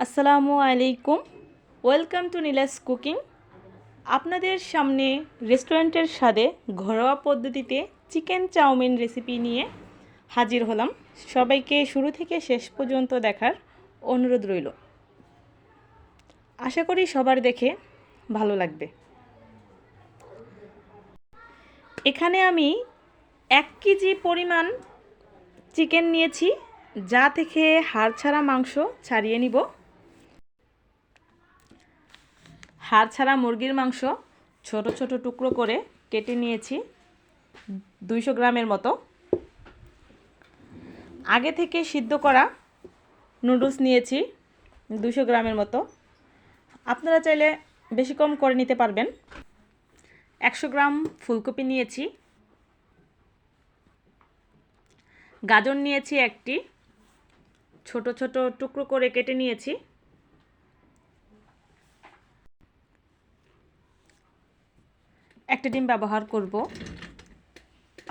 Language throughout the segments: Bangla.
আসসালামু আলাইকুম। Welcome to Neela's cooking. আপনাদের সামনে রেস্টুরেন্টের স্বাদে ঘরোয়া পদ্ধতিতে চিকেন চাউমিন রেসিপি নিয়ে হাজির হলাম। সবাইকে শুরু থেকে শেষ পর্যন্ত দেখার অনুরোধ রইল। আশা করি সবার দেখে ভালো লাগবে। এখানে আমি 1 কেজি পরিমাণ চিকেন নিয়েছি, যা থেকে হাড় ছাড়া মাংস ছাড়িয়ে নিব। হাড় ছাড়া মুরগির মাংস ছোট ছোট টুকরো করে কেটে নিয়েছি 200 গ্রামের মতো। আগে থেকে সিদ্ধ করা নুডলস নিয়েছি 200 গ্রামের মতো। আপনারা চাইলে বেশি কম করে নিতে পারবেন। 100 গ্রাম ফুলকপি নিয়েছি। গাজর নিয়েছি একটি, ছোট ছোট টুকরো করে কেটে নিয়েছি। একটা ডিম ব্যবহার করব,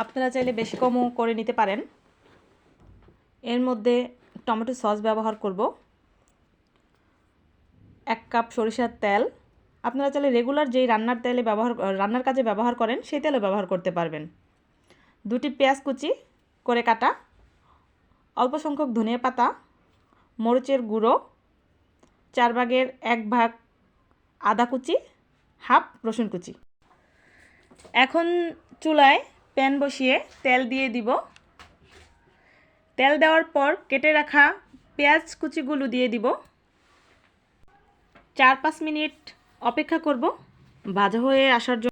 আপনারা চাইলে বেশি কমও করে নিতে পারেন। এর মধ্যে টমেটো সস ব্যবহার করব, 1 কাপ সরিষার তেল। আপনারা চাইলে রেগুলার যেই রান্নার কাজে ব্যবহার করেন সেই তেলও ব্যবহার করতে পারবেন। 2টি পেঁয়াজ কুচি করে কাটা, অল্প সংখ্যক ধনিয়া পাতা, মরিচের গুঁড়ো, 4 ভাগের 1 ভাগ আদা কুচি, হাফ রসুন কুচি। এখন চুলায় প্যান বসিয়ে তেল দিয়ে দিব। তেল দেওয়ার পর কেটে রাখা পেঁয়াজ কুচিগুলো দিয়ে দিব। 4-5 মিনিট অপেক্ষা করব ভাজা হয়ে আসার জন্য।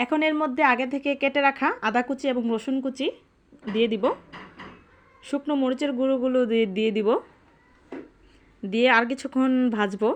এখন এর মধ্যে আগে থেকে কেটে রাখা আদা কুচি এবং রসুন কুচি দিয়ে দিব। শুকনো মরিচের গুঁড়োগুলো দিয়ে দিব। দিয়ে আর কিছুক্ষণ ভাজবো।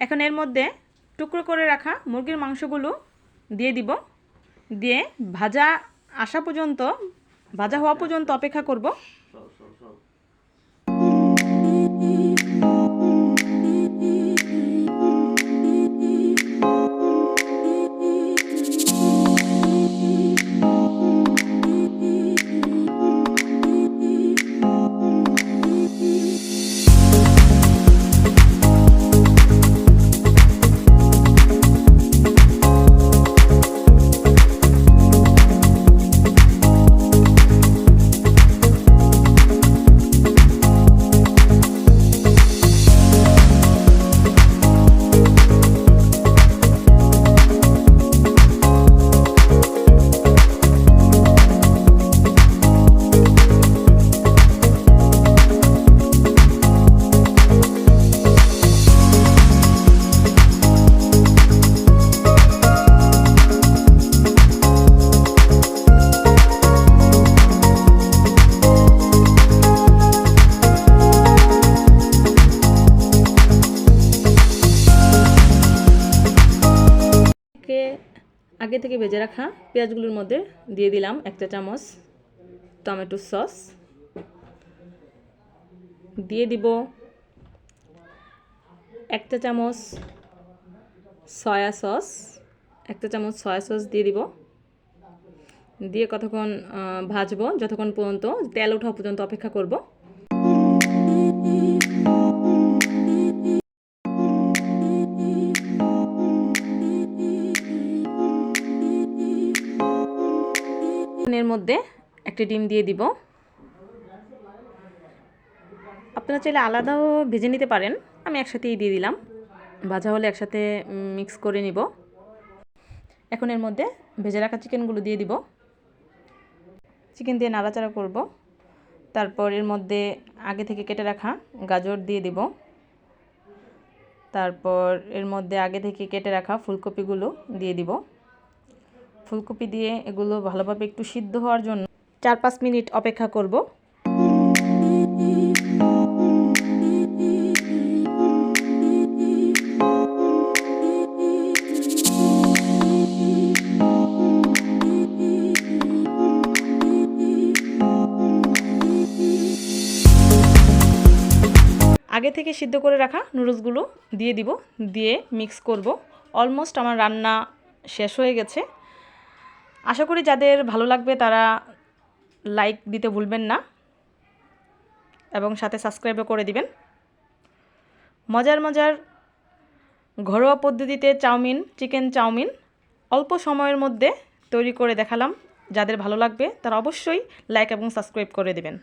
এখন এর মধ্যে টুকরো করে রাখা মুরগির মাংসগুলো দিয়ে দিব। দিয়ে ভাজা হওয়া পর্যন্ত অপেক্ষা করব। আগে থেকে ভেজে রাখা পেঁয়াজগুলোর মধ্যে দিয়ে দিলাম 1 চা চামচ টমেটো সস। দিয়ে দিব 1 চা চামচ সয়া সস। 1 চা চামচ সয়া সস দিয়ে দিব। দিয়ে কতক্ষণ ভাজবো, যতক্ষণ পর্যন্ত তেল ওঠা পর্যন্ত অপেক্ষা করব। এর মধ্যে একটি ডিম দিয়ে দিব। আপনারা চাইলে আলাদাও ভেজে নিতে পারেন, আমি একসাথেই দিয়ে দিলাম। ভাজা হলে একসাথে মিক্স করে নিব। এখন এর মধ্যে ভেজে রাখা চিকেনগুলো দিয়ে দিব। চিকেন দিয়ে নাড়াচাড়া করব। তারপর এর মধ্যে আগে থেকে কেটে রাখা গাজর দিয়ে দিব। তারপর এর মধ্যে আগে থেকে কেটে রাখা ফুলকপিগুলো দিয়ে দিব। ফুলকপি দিয়ে এগুলো ভালোভাবে একটু সিদ্ধ হওয়ার জন্য 4-5 মিনিট অপেক্ষা করব। আগে থেকে সিদ্ধ করে রাখা নুডলসগুলো দিয়ে দিব, দিয়ে মিক্স করব। অলমোস্ট আমার রান্না শেষ হয়ে গেছে। আশা করি যাদের ভালো লাগবে তারা লাইক দিতে ভুলবেন না এবং সাথে সাবস্ক্রাইবও করে দিবেন। মজার মজার ঘরোয়া পদ্ধতিতে চিকেন চাউমিন অল্প সময়ের মধ্যে তৈরি করে দেখালাম। যাদের ভালো লাগবে তারা অবশ্যই লাইক এবং সাবস্ক্রাইব করে দিবেন।